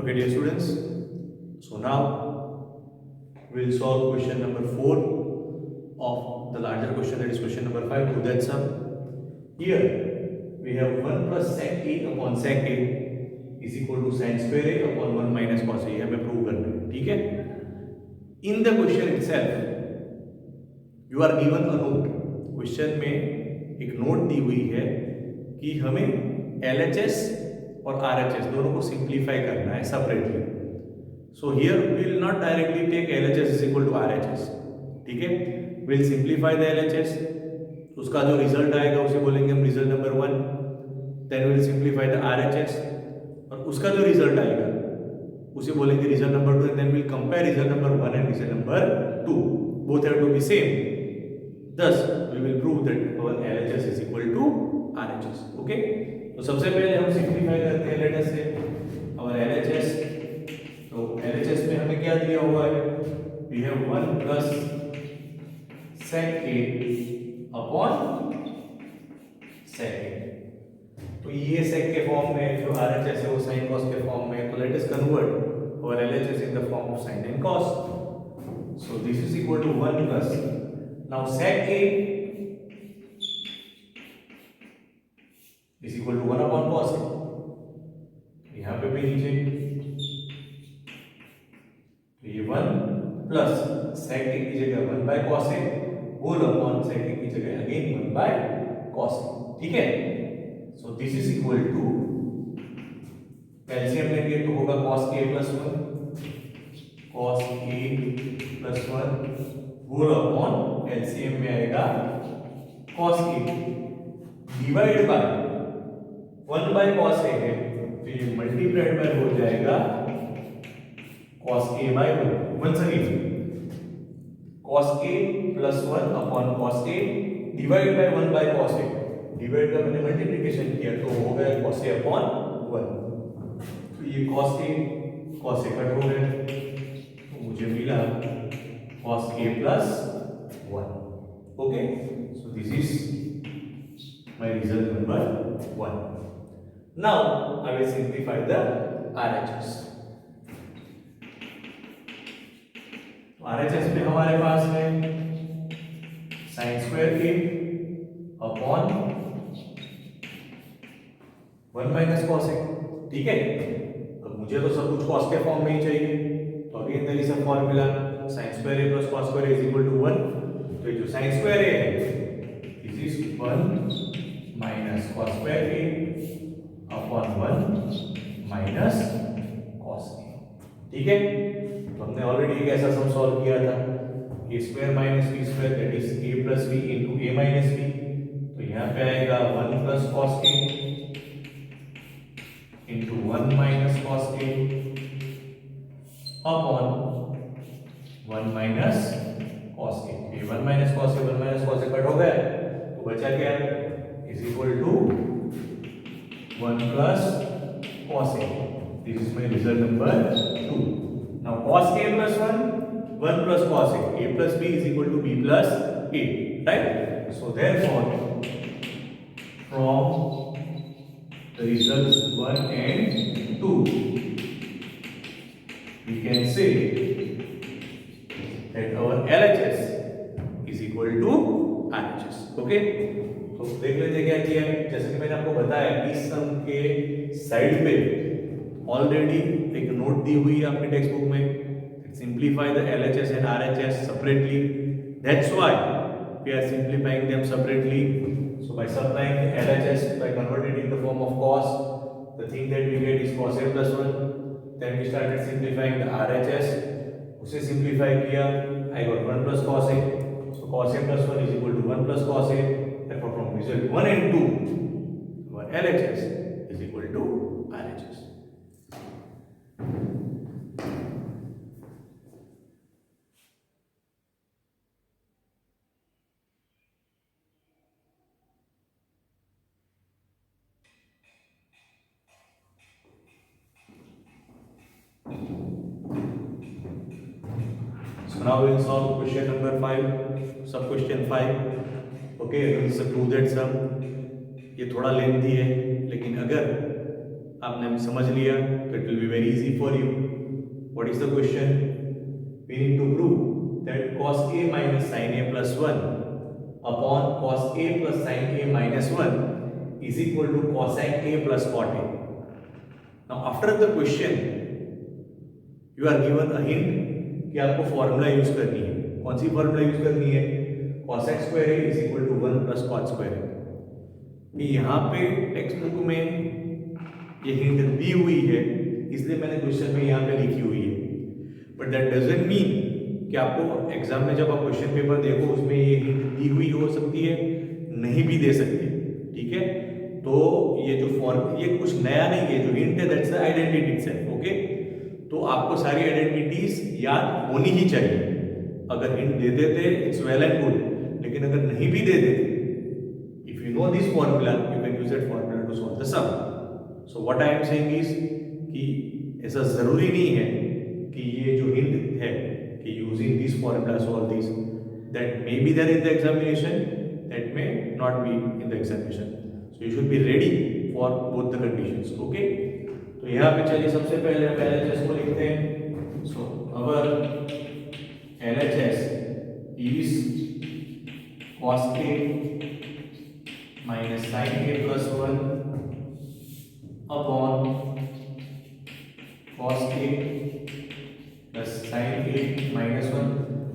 Okay, dear students. So now we'll solve question number 4 of the larger question, that is question number 5. Do that sum. Here we have 1 plus sec a upon sec a is equal to sin square a upon 1 minus cos a. हमें prove करना है, ठीक है. In the question itself you are given a note. Question में एक note दी हुई है कि हमें LHS और RHS दोनों को सिंप्लीफाई करना है separately. So here we will not directly take LHS is equal to RHS, ठीक है. विल सिंप्लीफाई द LHS, उसका जो रिजल्ट आएगा उसे बोलेंगे हम result number 1. Then will simplify the RHS और उसका जो रिजल्ट आएगा उसे बोलेंगे result number 2. Then will compare result number 1 and result number 2. Both have to be same. Thus we will prove that our LHS is equal to RHS. Okay? तो सबसे पहले हम सिंप्लीफाई करते हैं. लेट अस से our LHS. तो LHS में हमें क्या दिया हुआ है? We have 1 plus sec a upon sec a. तो ये sec के फॉर्म में, जो RHS है वो sin cos के फॉर्म में. तो let us convert our LHS in the form of sin and cos. So this is equal to 1 plus. Now sec a is equal to 1 upon cos a. यहाँ पे भी नीचे तो ये 1 प्लस sec a की जगह 1 by cos a whole upon sec a की जगह अगेन 1 by cos a. ठीक है. So this is equal to LCM लेंगे तो होगा cos a plus 1 cos a plus 1 whole upon LCM में आएगा cos a divide by 1 by cos a है तो ये मल्टीप्लाइड बाय हो जाएगा cos a by 1. Once again cos a plus 1 upon cos a divide by 1 by cos a. Divide का मैंने multiplication किया तो हो गया cos a upon 1. तो ये cos a कट हो गया तो मुझे मिला cos a plus 1. Okay, so this is my result number 1. Now I will simplify the RHS. RHS में हमारे पास है sin square a upon 1 minus cos a. ठीक है. अब मुझे तो सब कुछ cos के फॉर्म में ही चाहिए तो again there is a formula sin square a plus cos square a is equal to 1. तो ये जो sin square a है this is 1 minus cos square a upon 1 minus cos a. ठीक है. तो हमने ऑलरेडी एक ऐसा सम सॉल्व किया था a square minus b square that is a plus b into a minus b. तो यहाँ पे आएगा 1 plus cos a into 1 minus cos a upon 1 minus cos a. ये 1 minus cos a कट हो गया तो बचा क्या is equal to 1 plus cos a. This is my result number 2. Now cos a plus 1 plus cos a plus b is equal to b plus a, right? So therefore from the results 1 and 2 we can say that our LHS is equal to RHS. Okay? तो देख लेते क्या किया है. जैसे कि मैंने आपको बताया इस सम के साइड पे ऑलरेडी एक नोट दी हुई है आपके टेक्स्ट बुक में. Simplify the LHS and RHS separately. That's why we are simplifying them separately. So by supplying the LHS, by converting it in the form of cos, the thing that we get is cos a plus 1. Then we started simplifying the RHS. उसे simplify किया, I got 1 plus cos a. So cos a plus 1 is equal to 1 plus cos a. Therefore from result 1 and 2, our LHS is equal to RHS. So now we will solve question number 5, sub question 5. Okay, this is a prove that sum. ये थोड़ा lengthy है लेकिन अगर आपने समझ लिया तो it will be very easy for you. What is the question? We need to prove that cos a minus sin a plus 1 upon cos a plus sin a minus 1 is equal to cosec a plus cot a. Now after the question you are given a hint कि आपको formula use करनी है. कौन सी formula use करनी है? cosec square a is equal to 1 plus cot square a. यहाँ पे text book में ये हिंट दी हुई है इसलिए मैंने क्वेश्चन में यहाँ पे लिखी हुई है. बट दैट डजंट मीन कि आपको एग्जाम में जब आप क्वेश्चन पेपर देखो उसमें ये हिंट दी हुई हो सकती है, नहीं भी दे सकती. ठीक है, तो ये जो फॉर्म ये कुछ नया नहीं है. जो हिंट है that's the identity itself. Okay, तो आपको सारी आइडेंटिटीज याद होनी ही चाहिए. अगर हिंट दे देते इट्स वेल एंड गुड, लेकिन अगर नहीं भी दे देते, if you know this formula you can use that formula to solve the sum. So what I am saying is कि ऐसा जरूरी नहीं है कि ये जो हिंट है कि using this formula solve this, that may be there in the examination, that may not be in the examination. So you should be ready for both the conditions. Okay, तो यहाँ पे चलिए सबसे पहले LHS को लिखते हैं. सो अवर LHS is cos a minus sin a plus 1 upon cos a plus sin a minus 1.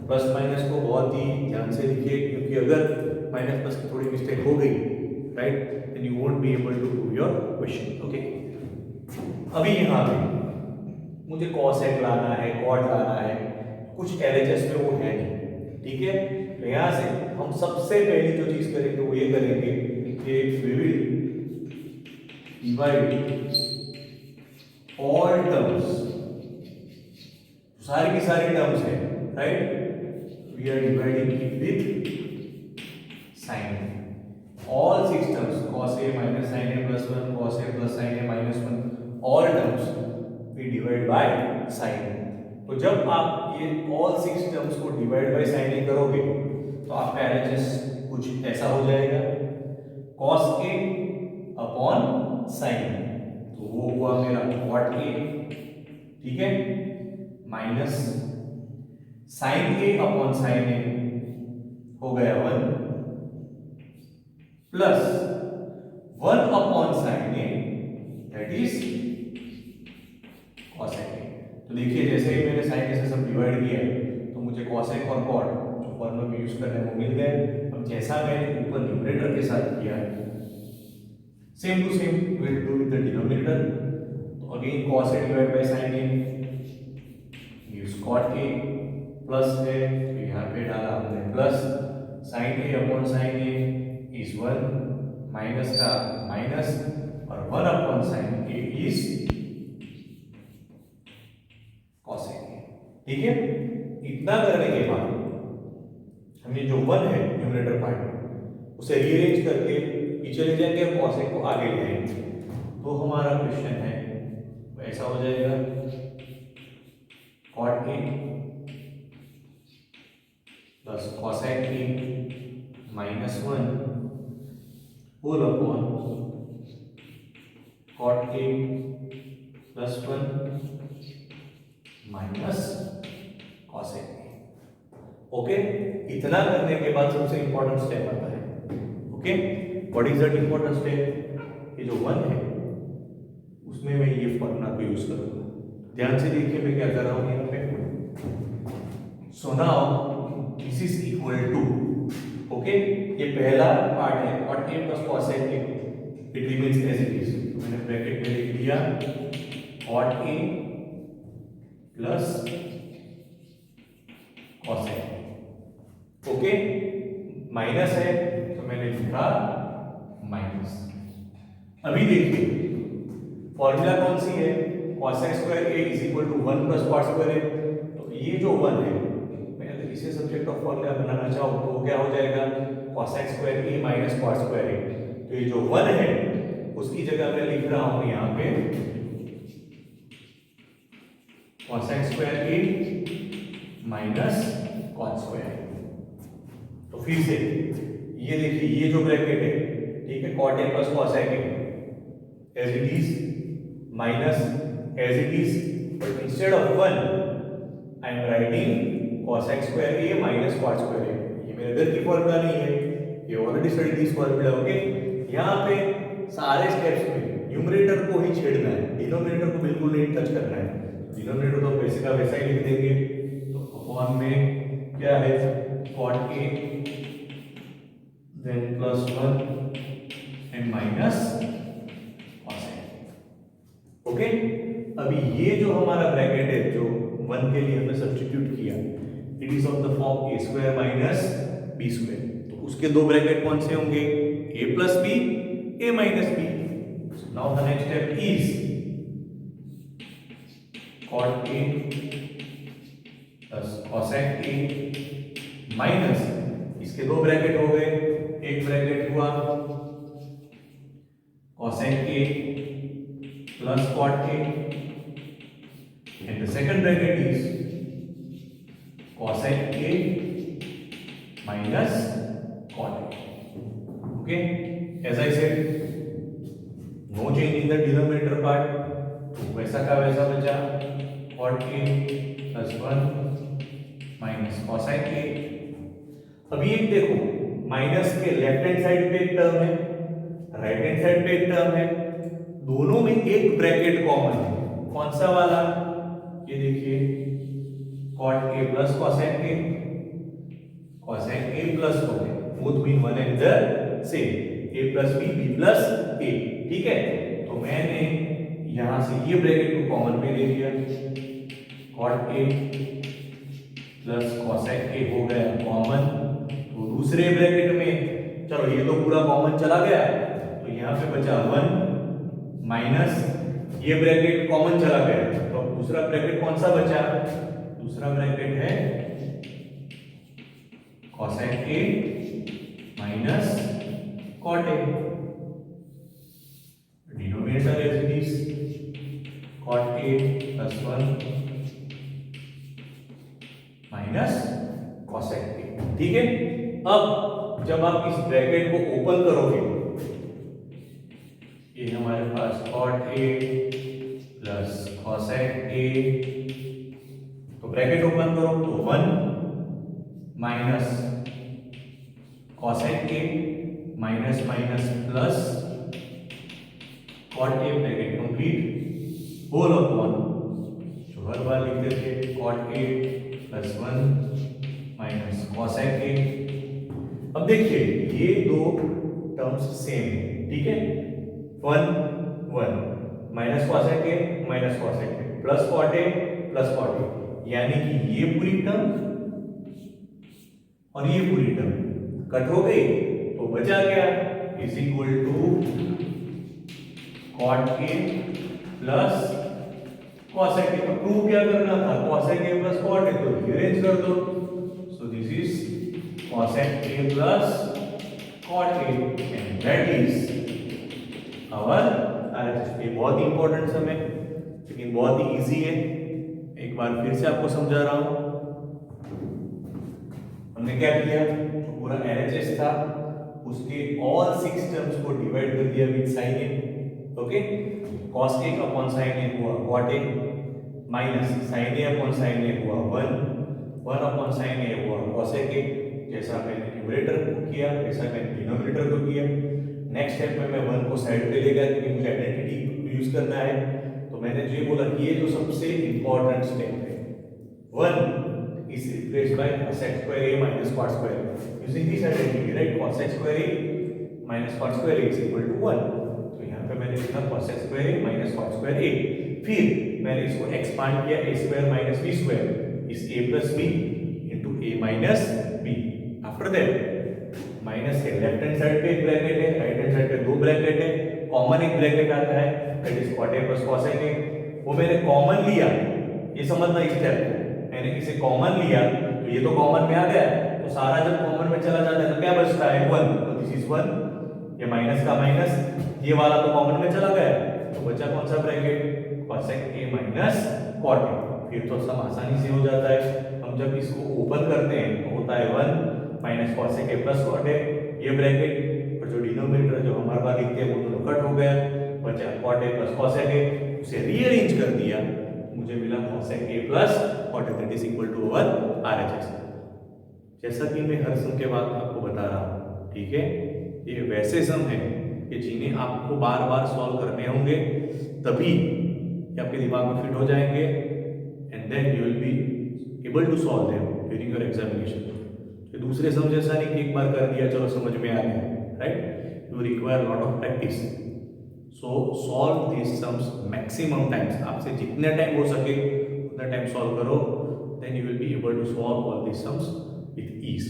Plus minus को बहुत ही ध्यान से लिखिए क्योंकि अगर माइनस प्लस की थोड़ी मिस्टेक हो गई, right, then you won't be able to do your question. Okay, अभी यहाँ पे मुझे cosec लाना है, cot लाना है, कुछ LHS में वो है नहीं. ठीक है, तो यहाँ से हम सबसे पहली जो चीज करेंगे वो ये करेंगे कि we will divide all terms, सारी की सारी टर्म्स है, right, we are dividing it with sin. All 6 terms, cos a minus sin a plus 1, cos a plus sin a minus 1, all terms we divide by sin. तो जब आप ये all 6 terms को divide by sin a करोगे तो आपका LHS कुछ ऐसा हो जाएगा, cos a upon sin a, तो वो हुआ मेरा cot a. ठीक है, minus sin a upon sin a हो गया 1 plus 1 upon sin a that is cosec a. तो देखिए जैसे ही मैंने sin a से सब डिवाइड किया तो मुझे cosec और cot जो फॉर्मूला में यूज करना है वो मिल गए. अब जैसा मैंने ऊपर न्यूमरेटर के साथ किया है same to same will do with the denominator. तो again cos a divide by sin a use cot a plus है तो यहाँ पे डाला हमने plus sin a upon sin a is 1 minus का माइनस और 1 upon sin a is cosec a. ठीक है, इतना करने के बाद हम ये जो 1 है न्यूमरेटर पार्ट उसे रीअरेंज करके पीछे ले जाएंगे और cosec को आगे ले जाएंगे. तो हमारा क्वेश्चन है ऐसा हो जाएगा cot a plus cosec a minus 1 whole upon cot a plus 1 minus cosec a. Okay, इतना करने के बाद सबसे इंपॉर्टेंट स्टेप आता है. Okay, what is that important step? ये जो 1 है उसमें मैं ये फॉर्मूला को यूज करूंगा. ध्यान से देखिए मैं क्या कर रहा हूं यहाँ पे. So now this is equal to, okay, ये पहला पार्ट है cot a plus cosec a, it remains as it is. मैंने ब्रैकेट में लिख दिया cot a plus cosec a. Okay, minus है तो मैंने लिखा माइनस. अभी देखिए फॉर्मूला कौन सी है, cosec square a is equal to 1 plus cot square a. तो ये जो 1 है मैं अगर इसे सब्जेक्ट ऑफ फॉर्मूला बनाना चाहूँ तो क्या हो जाएगा cosec square a minus cot square a. तो ये जो 1 है उसकी जगह मैं लिख रहा हूँ यहाँ पे cosec square a minus cot square a. तो फिर से ये देखिए ये जो ब्रैकेट है, ठीक है, cot a plus cosec a as it is minus as it is, but instead of 1 I am writing cosec square a minus cot square a. ये मेरे इधर की फॉर्मूला नहीं है, ये already study this formula. Okay, यहाँ पे सारे स्टेप्स में न्यूमरेटर को ही छेड़ना है, डिनोमिनेटर को बिल्कुल नहीं टच करना है. डिनोमिनेटर तो वैसे का वैसा ही लिख देंगे. तो अपॉन में क्या है, cot a then plus 1 and minus cos a. Okay, अभी ये जो हमारा ब्रैकेट है जो 1 के लिए हमने सब्स्टिट्यूट किया, it is of the form a square minus b square. तो उसके दो ब्रैकेट कौन से होंगे, a plus b, a minus b. Now the next step is cot a plus cosec a minus, इसके दो ब्रैकेट हो गए, एक ब्रैकेट हुआ cosec a plus cot a and the second bracket is cosec a minus cot a. Okay, as I said, no change in the denominator part, तो वैसा का वैसा बचा cot a plus 1 minus cosec a. अभी एक देखो, minus के left hand side पे एक टर्म है, राइट हैंड साइड पे एक टर्म है, दोनों में एक ब्रैकेट कॉमन है. कौन सा वाला, ये देखिए cot a plus cosec a, cosec a plus cot a, both mean one and the same, a plus b, b plus a. ठीक है, तो मैंने यहां से ये ब्रैकेट को कॉमन में ले लिया, cot a plus cosec a हो गया कॉमन. तो दूसरे ब्रैकेट में चलो ये तो पूरा कॉमन चला गया, तो यहाँ पे बचा 1 माइनस ये ब्रैकेट कॉमन चला गया, तो अब दूसरा ब्रैकेट कौन सा बचा, दूसरा ब्रैकेट है cosec a minus cot a. Denominator as it is cot a plus 1 minus cosec a. ठीक है, अब जब आप इस ब्रैकेट को ओपन करोगे, ये हमारे पास cot a plus cosec a, तो ब्रैकेट ओपन करो तो 1 minus cosec a minus minus plus cot a, bracket complete, whole upon, जो हर बार लिखते थे cot a plus 1 minus cosec a. अब देखिए ये दो टर्म्स सेम है, ठीक है, 1 1 minus cosec a minus cosec a plus cot a plus cot a, यानी कि ये पूरी टर्म और ये पूरी टर्म कट हो गई, तो बचा क्या, is equal to cot a plus cosec a. तो प्रूव क्या करना था, cosec a plus cot a, तो रीअरेंज कर दो. So this is cosec a plus cot a and that is our RHS. ये बहुत ही इंपॉर्टेंट सम है, लेकिन बहुत ही इजी है. एक बार फिर से आपको समझा रहा हूं. हमने क्या किया, जो पूरा RHS था उसके ऑल 6 टर्म्स को डिवाइड कर दिया with sine a. Okay, cos a upon sin a हुआ cot a minus sin a upon sin a हुआ 1 अपॉन sin a हुआ cosec a. जैसा मैंने न्यूमरेटर को किया वैसा मैंने डिनोमिनेटर को किया. नेक्स्ट स्टेप में मैं 1 को साइड पे लेगा क्योंकि मुझे आइडेंटिटी यूज करना है. तो मैंने जो बोला कि ये जो सबसे इंपॉर्टेंट स्टेप है, 1 is replaced by cosec square a minus cot square a. Using this identity, right, cosec square a minus cot square a is equal to 1. तो यहाँ पे मैंने लिखा cosec square a minus cot square a. फिर मैंने इसको expand किया a square minus b square is a plus b into a minus b. After that minus के लेफ्ट हैंड साइड पे एक ब्रैकेट है, राइट हैंड साइड पे दो ब्रैकेट है, कॉमन एक ब्रैकेट आता है that is cot a plus cosec a. वो मैंने कॉमन लिया, ये समझना इस स्टेप को, मैंने इसे कॉमन लिया तो ये तो कॉमन में आ गया, तो सारा जब कॉमन में चला जाता है तो क्या बचता है 1. तो दिस इज 1, ये माइनस का माइनस, ये वाला तो कॉमन में चला गया, तो बचा कौन सा bracket, cosec a minus cot a. फिर तो सब आसानी से हो जाता है. हम जब इसको ओपन करते हैं तो होता है 1 minus cosec a plus cot a, ये ब्रैकेट, और जो डिनोमिनेटर जो हमारे पास लिखते हैं वो दोनों कट हो गया, बचा cot a plus cosec a. मुझे मिला cosec a plus cot a, that is equal to our RHS। जैसा कि मैं हर सम के बाद आपको बता रहा हूँ, ठीक है, ये वैसे सम है कि जिन्हें आपको बार बार सॉल्व करने होंगे, तभी ये आपके दिमाग में फिट हो जाएंगे, and then you will be able to solve them during your examination. तो दूसरे सम जैसा नहीं कि एक बार कर दिया चलो समझ में आ गया, right, you require lot of practice. So solve this sums maximum times, आपसे जितने टाइम हो सके उतना टाइम सॉल्व करो, then you will be able to solve all this sums with ease।